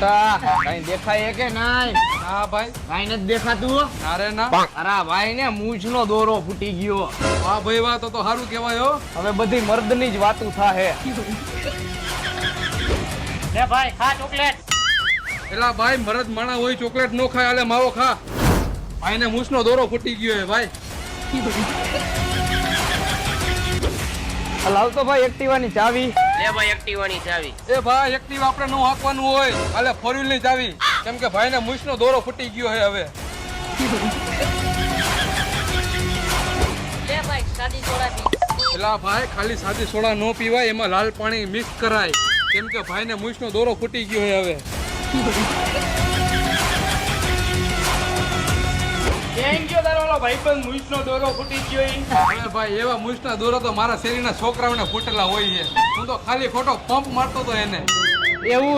મોટા કઈ દેખાય કે નાય? હા ભાઈ. કઈ નથી દેખાતું? અરે ના. અરે ભાઈ ને મૂછનો દોરો ફૂટી ગયો. વાહ ભાઈ વાહ, તો સારું કહેવાય હો. હવે બધી મર્દની જ વાતું થાહે. લે ભાઈ ખા ચોકલેટ. એલા ભાઈ મરદ માણા હોય ચોકલેટ નો ખાય, આલે માવો ખા. ભાઈને મૂછનો દોરો ફૂટી ગયો હે ભાઈ. લાવ તો ભાઈ એક્ટિવાની ચાવી. લે ભાઈ એક્ટિવાની ચાવી. એ ભાઈ એક્ટિવ આપણે નો હાંકવાનું હોય, આલે ફોર વ્હીલ ની ચાવી. કેમ કે ભાઈને મૂછનો દોરો ફૂટી ગયો હે હવે. લે ભાઈ સાદી સોડા પી. એલા ભાઈ ખાલી સાદી સોડા નો પીવાય, એમાં લાલ પાણી મિક્સ કરાય. કેમ કે ભાઈને મૂછનો દોરો ફૂટી ગયો હે હવે. કેમ ગયો તારો ઓલો ભાઈબંધ મૂછનો દોરો ફૂટી ગયો ઈ? અરે ભાઈ એવા મૂછના દોરા તો મારા શેરીના છોકરાઓને ફૂટેલા હોય છે. હું તો ખાલી ખોટો પંપ મારતો તો એને. એવું